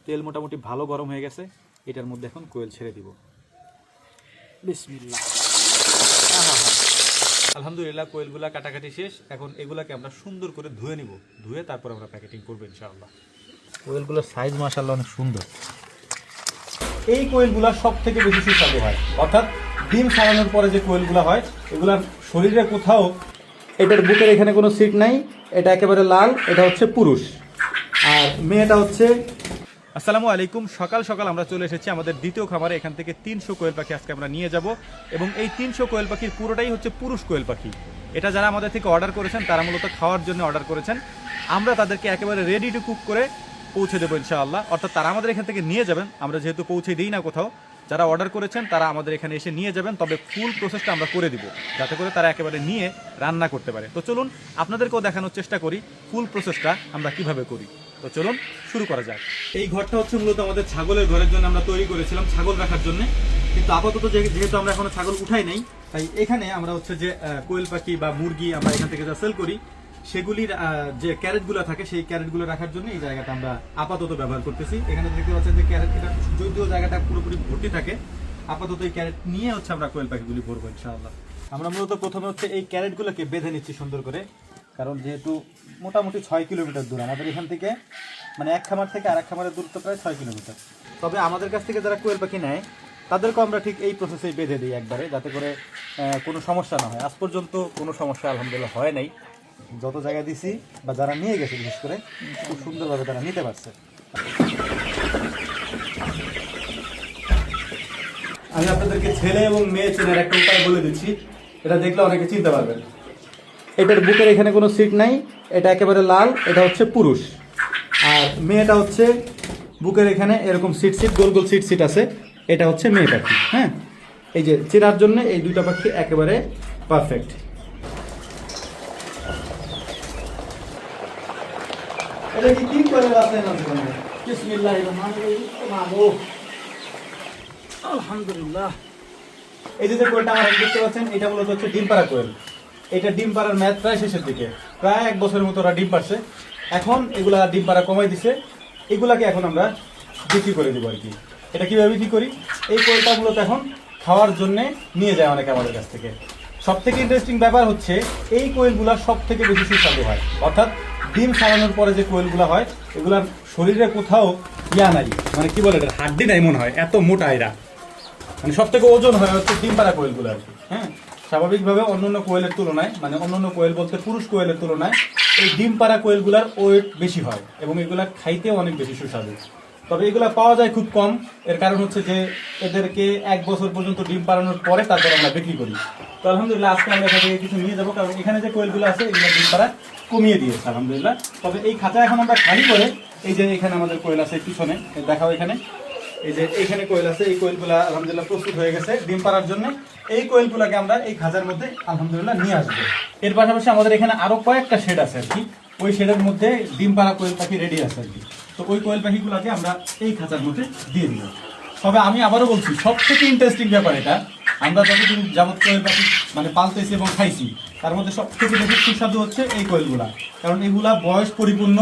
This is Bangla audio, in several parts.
তেল মোটামুটি ভালো গরম হয়ে গেছে। এটার মধ্যে এখন কোয়েল ছেড়ে দিব। বিসমিল্লাহ। আলহামদুলিল্লাহ, কোয়েলগুলা কাটাকাটি শেষ। এখন এগুলাকে আমরা সুন্দর করে ধুয়ে নিব, ধুয়ে তারপর আমরা প্যাকেটিং করবো ইনশাআল্লাহ। কোয়েলগুলোর সাইজ মাশাআল্লাহ অনেক সুন্দর। এই কোয়েলগুলা সব থেকে বেশি সুস্বাদু হয়, অর্থাৎ ডিম ছাড়ানোর পরে যে কোয়েলগুলা হয় এগুলার শরীরে কোথাও, এটার বুকের এখানে কোনো সিট নাই, এটা একেবারে লাল, এটা হচ্ছে পুরুষ, আর মেয়েটা হচ্ছে। আসসালামু আলাইকুম। সকাল সকাল আমরা চলে এসেছি আমাদের দ্বিতীয় খামারে। এখান থেকে 300 কোয়েল পাখি আজকে আমরা নিয়ে যাব, এবং এই 300 কোয়েল পাখির পুরোটাই হচ্ছে পুরুষ কোয়েল পাখি। এটা যারা আমাদের থেকে অর্ডার করেছেন তারা মূলত খাওয়ার জন্য অর্ডার করেছেন। আমরা তাদেরকে একেবারে রেডি টু কুক করে পৌঁছে দেবো ইনশাআল্লাহ, অর্থাৎ তারা আমাদের এখান থেকে নিয়ে যাবেন। আমরা যেহেতু পৌঁছে দিই না কোথাও, যারা অর্ডার করেছেন তারা আমাদের এখানে এসে নিয়ে যাবেন, তবে ফুল প্রসেসটা আমরা করে দিব যাতে করে তারা একেবারে নিয়ে রান্না করতে পারে। তো চলুন আপনাদেরকেও দেখানোর চেষ্টা করি ফুল প্রসেসটা আমরা কিভাবে করি। তো চলুন শুরু করা যাক। এই ঘরটা হচ্ছে মূলত আমাদের ছাগলের ঘরের জন্য আমরা তৈরি করেছিলাম, ছাগল রাখার জন্য। কিন্তু আপাতত যেহেতু আমরা এখনো ছাগল উঠাই নাই, তাই এখানে আমরা হচ্ছে যে কোয়েল পাখি বা মুরগি আমরা এখান থেকে যা সেল করি সেগুলির যে ক্যারেটগুলো থাকে সেই ক্যারেটগুলো রাখার জন্য এই জায়গাটা আমরা আপাতত ব্যবহার করতেছি। এখানে দেখতে পাচ্ছেন যে ক্যারেট, এটা যদিও জায়গাটা পুরোপুরি ভর্তি থাকে, আপাতত এই ক্যারেট নিয়ে হচ্ছে আমরা কোয়েল পাখিগুলি ভরবো ইনশাআল্লাহ। আমরা মূলত প্রথমে হচ্ছে এই ক্যারেটগুলোকে বেঁধে নিচ্ছি সুন্দর করে, কারণ যেহেতু মোটামুটি 6 কিলোমিটার দূর আমাদের এখান থেকে, মানে এক খামার থেকে আরেক খামারের দূরত্ব প্রায় 6 কিলোমিটার। তবে আমাদের কাছ থেকে যারা কোয়েল পাখি নেয় তাদেরকেও আমরা ঠিক এই প্রসেসেই বেঁধে দিই একবারে, যাতে করে কোনো সমস্যা না হয়। আজ পর্যন্ত কোনো সমস্যা আলহামদুলিল্লাহ হয় নাই। যত জায়গায় দিছি বা যারা নিয়ে গেছে বিশেষ করে খুব সুন্দরভাবে তারা নিতে পারছে। আমি আপনাদেরকে ছেলে এবং মেয়ে চেনার একটা উপায় বলে দিচ্ছি, এটা দেখলে অনেকে চিনতে পারবেন। এটার বুকের এখানে কোনো সিট নাই, এটা একেবারে লাল, এটা হচ্ছে পুরুষ, আর মেয়েটা হচ্ছে বুকের এখানে এরকম সিট গোল গোল সিট আছে, এটা হচ্ছে মেয়ে পাখি। হ্যাঁ, এই যে চেনার জন্য এই দুইটা পাখি একেবারে পারফেক্ট। এটা কি তিন করে আছে না? বিসমিল্লাহির রহমানির রহিম। আলহামদুলিল্লাহ। এই যে কোয়েলটা আমরা দেখতে পাচ্ছেন, এটা মূলত হচ্ছে ডিম পাড়া কোয়েল। এটা ডিম পাড়ার ম্যাচ প্রায় শেষের দিকে, প্রায় 1 বছরের মতো ওরা ডিম পারছে। এখন এগুলা ডিম পাড়া কমাই দিছে, এগুলাকে এখন আমরা বিক্রি করে দিব আর কি। এটা কিভাবে বিক্রি করি? এই কোয়েলটা মূলত এখন খাওয়ার জন্য নিয়ে যায় অনেকে আমাদের কাছ থেকে। সব থেকে ইন্টারেস্টিং ব্যাপার হচ্ছে এই কোয়েলগুলা সব থেকে বেশি সুস্বাদু হয়, অর্থাৎ ডিম ছাড়ানোর পরে যে কোয়েলগুলো হয় এগুলার শরীরে কোথাও ইয়া নাই, মানে কি বলে এটা, হাড্ডি নাই মনে হয়, এত মোটা এরা। মানে সব থেকে ওজন হয় হচ্ছে ডিম পাড়া কোয়েলগুলো আর কি। হ্যাঁ, স্বাভাবিকভাবে অন্যান্য কোয়েলের তুলনায়, মানে অন্যান্য কোয়েল বলতে পুরুষ কোয়েলের তুলনায় এই ডিম পাড়া কোয়েলগুলার ওয়েট বেশি হয় এবং এগুলা খাইতেও অনেক বেশি সুস্বাদু। তবে এগুলা পাওয়া যায় খুব কম, এর কারণ হচ্ছে যে এদেরকে 1 বছর পর্যন্ত ডিম পাড়ানোর পরে তারপর আমরা বিক্রি করি। তো আলহামদুলিল্লাহ আজকে আমরা এখান থেকে কিছু নিয়ে যাবো, কারণ এখানে যে কোয়েলগুলো আছে এগুলো ডিম পাড়া কমিয়ে দিয়েছে আলহামদুলিল্লাহ। তবে এই খাঁচা এখন আমরা খালি করে, এই যে এখানে আমাদের কোয়েল আছে পিছনে দেখাও, এখানে এই যে এইখানে কোয়েল আছে, এই কোয়েলগুলা আলহামদুলিল্লাহ প্রস্তুত হয়ে গেছে ডিম পাড়ার জন্য। এই কোয়েলগুলাকে আমরা এই খাঁচার মধ্যে আলহামদুলিল্লাহ নিয়ে আসবো। এর পাশাপাশি আমাদের এখানে আরো কয়েকটা শেড আছে আর কি, ওই শেডের মধ্যে ডিম পাড়া কোয়েল পাখি রেডি আছে আর কি। তো ওই কোয়েল পাখিগুলোকে আমরা এই খাঁচার মধ্যে দিয়ে দিব। তবে আমি আবারও বলছি, সব থেকে ইন্টারেস্টিং ব্যাপার এটা, আমরা যতদিন যাবত কোয়েল পাখি মানে পালতেছি এবং খাইছি তার মধ্যে সব থেকে বেশি সুস্বাদু হচ্ছে এই কোয়েলগুলা, কারণ এগুলা বয়স পরিপূর্ণ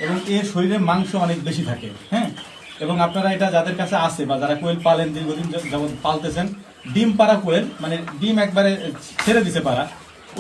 এবং এর শরীরে মাংস অনেক বেশি থাকে। হ্যাঁ, এবং আপনারা এটা যাদের কাছে আছে বা যারা কোয়েল পালেন, দীর্ঘদিন যেমন পালতেছেন, ডিম পাড়া কোয়েল মানে ডিম একবারে ছেড়ে দিছে পাড়া,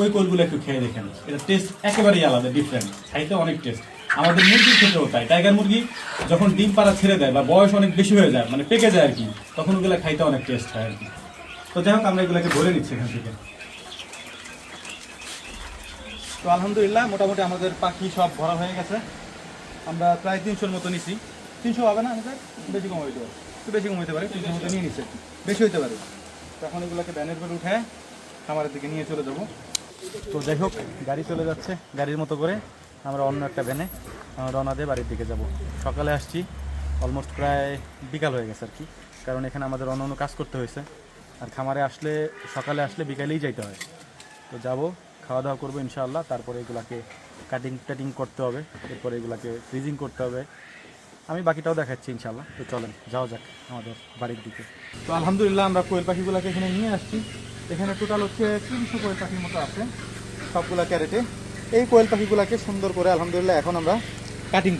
ওই কোয়েলগুলো একটু খেয়ে দেখেন, এটা টেস্ট একেবারেই আলাদা, ডিফারেন্ট, খাইতে অনেক টেস্ট। আমাদের মুরগির ক্ষেত্রেও তাই, টাইগার মুরগি যখন ডিম পাড়া ছেড়ে দেয় বা বয়স অনেক বেশি হয়ে যায়, মানে পেকে যায় আর কি, তখন ওগুলো খাইতে অনেক টেস্ট হয় আর কি। তো যাই হোক, আমরা এগুলোকে ধরে নিচ্ছি এখান থেকে। তো আলহামদুলিল্লাহ মোটামুটি আমাদের পাখি সব ভরা হয়ে গেছে। আমরা প্রায় 300-র মতো নিছি। 300 হবে না আমাদের, বেশি কম হইতে পারে, একটু বেশি কম হইতে পারে, 300-র মতো নিয়ে নিচ্ছে, বেশি হইতে পারে। তখন এগুলোকে ভ্যানের করে উঠে খামারের দিকে নিয়ে চলে যাবো। তো যাই হোক, গাড়ি চলে যাচ্ছে, গাড়ির মতো করে আমরা অন্য একটা ভ্যানে রওনা দিয়ে বাড়ির দিকে যাব। সকালে আসছি, অলমোস্ট প্রায় বিকাল হয়ে গেছে আর কি, কারণ এখানে আমাদের অন্য অন্য কাজ করতে হয়েছে। আর খামারে আসলে সকালে আসলে বিকালেই যাইতে হয়। তো যাব, খাওয়া দাওয়া করবো ইনশাআল্লাহ, তারপরে এগুলাকে কাটিং করতে হবে, এরপরে এগুলাকে ফ্রিজিং করতে হবে। আমি বাকিটাও দেখাচ্ছি ইনশাআল্লাহ। তো চলেন যাওয়া যাক আমাদের বাড়ির দিকে। তো আলহামদুলিল্লাহ আমরা কোয়েল পাখিগুলোকে এখানে নিয়ে আসছি। এখানে টোটাল হচ্ছে 300 কোয়েল পাখির মতো আছে সবগুলা ক্যারেটে। এই কোয়েল পাখিগুলোকে সুন্দর করে আলহামদুলিল্লাহ এখন আমরা কাটিং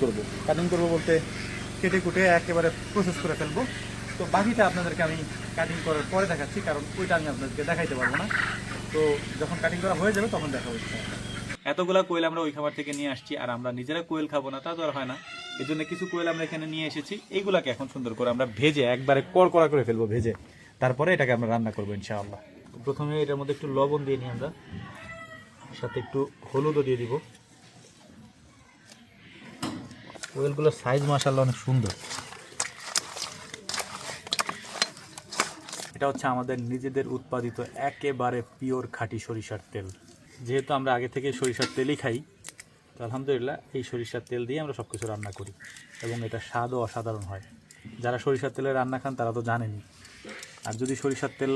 করব বলতে কেটে কুটে একেবারে প্রসেস করে ফেলবো। তো বাকিটা আপনাদেরকে আমি কাটিং করার পরে দেখাচ্ছি, কারণ ওইটা আমি আপনাদেরকে দেখাইতে পারবো না। তো যখন কাটিং করা হয়ে যাবে তখন দেখাবো। এতগুলা কোয়েল আমরা ওই খাবার থেকে নিয়ে আসছি, আর আমরা নিজেরা কোয়েল খাবো না তা তো আর হয় না। এই জন্য কিছু কোয়েল আমরা এখানে নিয়ে এসেছি, এইগুলাকে এখন সুন্দর করে আমরা ভেজে একবারে কড়কড়া করে ফেলবো ভেজে, তারপরে এটাকে আমরা রান্না করবো ইনশাআল্লাহ। প্রথমে এটার মধ্যে একটু লবণ দিয়ে নিই আমরা, সাথে একটু হলুদও দিয়ে দিব। কোয়েলগুলোর সাইজ মাশাআল্লাহ অনেক সুন্দর। এটা হচ্ছে আমাদের নিজেদের উৎপাদিত একেবারে পিওর খাঁটি সরিষার তেল। যেহেতু আমরা আগে থেকে সরিষার তেলই খাই, তো আলহামদুলিল্লাহ এই সরিষার তেল দিয়ে আমরা সব কিছু রান্না করি এবং এটা স্বাদও অসাধারণ হয়। যারা সরিষার তেলে রান্না খান তারা তো জানেনই। আর যদি সরিষার তেল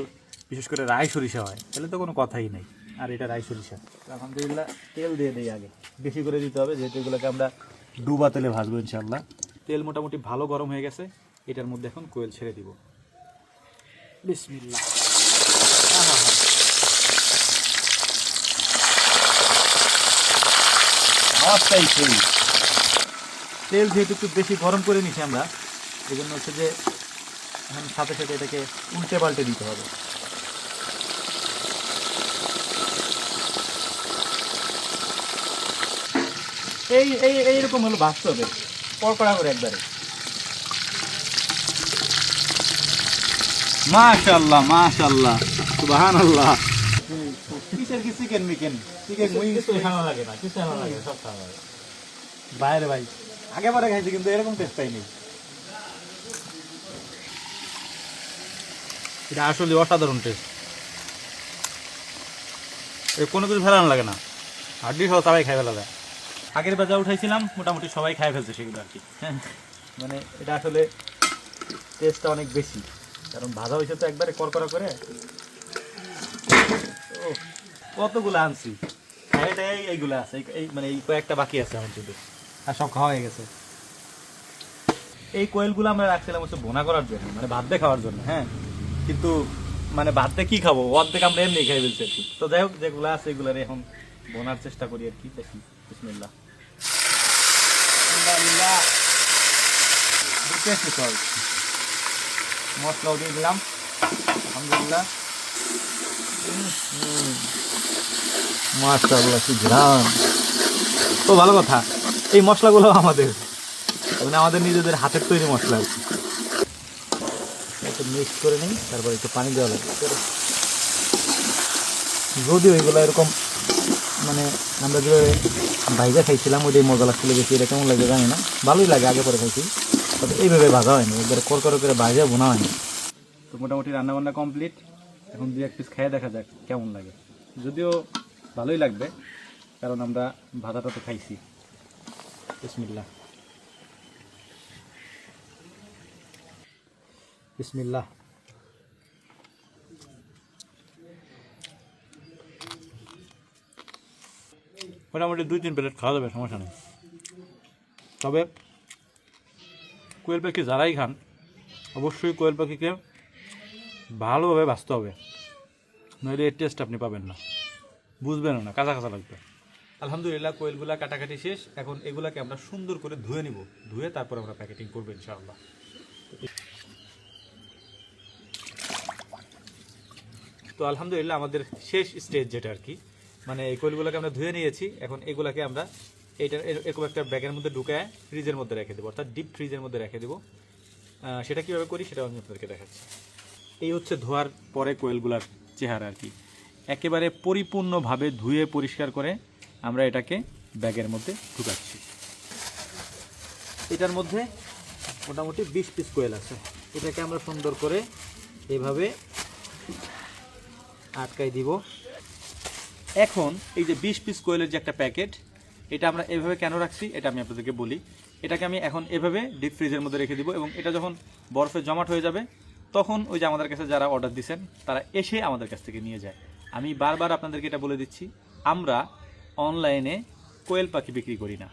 বিশেষ করে রাই সরিষা হয় তাহলে তো কোনো কথাই নেই। আর এটা রাই সরিষা, আলহামদুলিল্লাহ তেল দিয়ে দিই আগে, বেশি করে দিতে হবে যেহেতু এগুলোকে আমরা ডুবা তেলে ভাজবো ইনশাআল্লাহ। তেল মোটামুটি ভালো গরম হয়ে গেছে, এটার মধ্যে এখন কোয়েল ছেড়ে দিব। বিসমিল্লাহ। আওয়াজটাই সেই। তেল যেহেতু একটু বেশি গরম করে নিছি আমরা, এই জন্য হচ্ছে যে এখন সাথে সাথে এটাকে উল্টে পাল্টে দিতে হবে। এইরকম হলো ভাজতে হবে কড়কড়া করে একবারে। মাশাআল্লাহ মাশাআল্লাহ সুবহানাল্লাহ। কিসের কি চিকেন মিকেন চিকেন উইংস খাওয়া লাগে না, কিছু খাওয়া লাগে, সব খাওয়া লাগে বাইরে। ভাই আগে পরে খাইছি কিন্তু এরকম টেস্ট পাইনি। এটা আসলে অসাধারণ টেস্ট, কোনো কিছু ফেলানো লাগে না, হাড্ডি সহ সবাই খাই ফেলা যায়। আগের বাজা উঠাইছিলাম মোটামুটি সবাই খাই ফেলছে সেগুলো আর কি। হ্যাঁ মানে এটা আসলে টেস্টটা অনেক বেশি, কারণ ভাজা হয়েছে তো একবারে কড়কড়া করে। ও কতগুলো আনছি, এইগুলো আছে, এই মানে এই কয়েকটা বাকি আছে আমার শুধু, আর সব খাওয়া হয়ে গেছে। এই কোয়েলগুলো আমরা রাখছিলাম হচ্ছে ভুনা করার জন্য, মানে ভাত দিয়ে খাওয়ার জন্য। হ্যাঁ কিন্তু মানে ভাত দিয়ে কি খাবো, অর্ধেক আমরা এমনি খাই ফেলছি আর কি। তো যাই হোক যেগুলো আছে এগুলার এখন বোনার চেষ্টা করি আর কি। দেখি বিসমিল্লাহ। মশলাও দিয়ে দিলাম আলহামদুলিল্লাহ। মাশাআল্লাহ কি ঘ্রাণ। তো ভালো কথা, এই মশলাগুলো আমাদের মানে আমাদের নিজেদের হাতের তৈরি মশলা আর কি। একটু মিক্স করে নিই, তারপর একটু পানি দেওয়া লাগে। যদিও এগুলো এরকম মানে আমরা যে ভাইজা খাইছিলাম ওইটাই মজা লাগছিল বেশি, এটা কেমন লাগে জানি না, ভালোই লাগে, আগে পরে খাইছি। তবে এইভাবে ভাজা হয়নি, এবার কড়কড় করে ভাজা বোনা হয়নি। তো মোটামুটি রান্নাবান্না কমপ্লিট, এখন 2-1 পিস খেয়ে দেখা যাক কেমন লাগে। যদিও ভালোই লাগবে কারণ আমরা ভাজাটা তো খাইছি। বিসমিল্লাহ বিসমিল্লাহ। মোটামুটি 2-3 প্লেট খাওয়া যাবে, সমস্যা নেই। তবে কোয়েল পাখি যারাই খান অবশ্যই কোয়েল পাখিকে ভালোভাবে ভাজতে হবে, নইলে এর টেস্ট আপনি পাবেন না, বুঝবেনও না, কাঁচা কাঁচা লাগবে। আলহামদুলিল্লাহ কোয়েলগুলা কাটাকাটি শেষ, এখন এগুলাকে আমরা সুন্দর করে ধুয়ে নিব, ধুয়ে তারপর আমরা প্যাকেটিং করবো ইনশাআল্লাহ। তো আলহামদুলিল্লাহ আমাদের শেষ স্টেজ যেটা আর কি, মানে এই কোয়েলগুলোকে আমরা ধুয়ে নিয়েছি। এখন এগুলাকে আমরা এরকম একটা ব্যাগের মধ্যে ঢুকায় ফ্রিজের মধ্যে রেখে দেবো, অর্থাৎ ডিপ ফ্রিজের মধ্যে রেখে দেবো। সেটা কীভাবে করি সেটাও আমি আপনাদেরকে দেখাচ্ছি। এই হচ্ছে ধোয়ার পরে কোয়েলগুলার চেহারা আর কি, একেবারে পরিপূর্ণভাবে ধুয়ে পরিষ্কার করে আমরা এটাকে ব্যাগের মধ্যে ঢুকাচ্ছি। এটার মধ্যে মোটামুটি 20 পিস কোয়েল আছে, এটাকে আমরা সুন্দর করে এভাবে আটকাই দিব। এখন এই যে 20 পিস কোয়েলের যে একটা প্যাকেট, এটা আমরা এভাবে কেন রাখছি এটা আমি আপনাদেরকে বলি। এটাকে আমি এখন এভাবে ডিপ ফ্রিজের মধ্যে রেখে দিব এবং এটা যখন বরফে জমাট হয়ে যাবে তখন ওই যে আমাদের কাছে যারা অর্ডার দিচ্ছেন তারা এসে আমাদের কাছ থেকে নিয়ে যায়। আমি বারবার আপনাদেরকে এটা বলে দিচ্ছি, আমরা অনলাইনে কোয়েল পাখি বিক্রি করি না।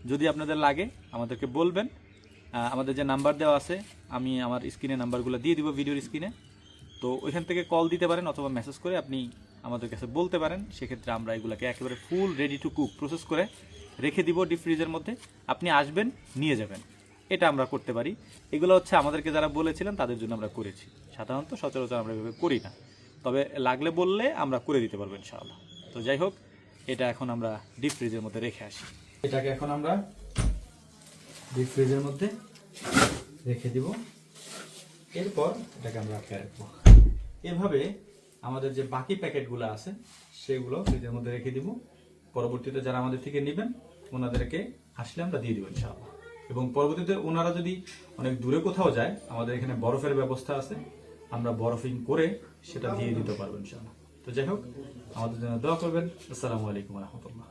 যদি আপনাদের লাগে আমাদেরকে বলবেন, আমাদের যে নাম্বার দেওয়া আছে আমি আমার স্ক্রিনে নাম্বারগুলো দিয়ে দিব ভিডিওর স্ক্রিনে, তো ওইখান থেকে কল দিতে পারেন অথবা মেসেজ করে আপনি আমাদের কাছে বলতে পারেন। সেক্ষেত্রে আমরা এগুলোকে একেবারে full ready to cook process করে রেখে দিব ডিপ ফ্রিজের মধ্যে, আপনি আসবেন নিয়ে যাবেন। এটা আমরা করতে পারি। এগুলো হচ্ছে আমাদেরকে যারা বলেছিলেন তাদের জন্য আমরা করেছি, সাধারণত সচরাচর আমরা এভাবে করি না, তবে লাগলে বললে আমরা করে দিতে পারবো ইনশাআল্লাহ। তো যাই হোক, এটা এখন আমরা ডিপ ফ্রিজের মধ্যে রেখে আসি। এটাকে এখন আমরা ডিপ ফ্রিজের মধ্যে রেখে দিব, এরপর এটাকে আমরা আটকে রাখবো। এভাবে আমাদের যে বাকি প্যাকেটগুলো আছে সেগুলো ফ্রিজের মধ্যে রেখে দিব। পরবর্তীতে যারা আমাদের থেকে নেবেন ওনাদেরকে আসলে আমরা দিয়ে দিব ইনশাআল্লাহ। এবং পরবর্তীতে ওনারা যদি অনেক দূরে কোথাও যায়, আমাদের এখানে বরফের ব্যবস্থা আছে, আমরা বরফিং করে সেটা দিয়ে দিতে পারবো ইনশাআল্লাহ। তো যাই হোক, আমাদের জন্য দোয়া করবেন। আসসালামু আলাইকুম রহমতুল্লাহ।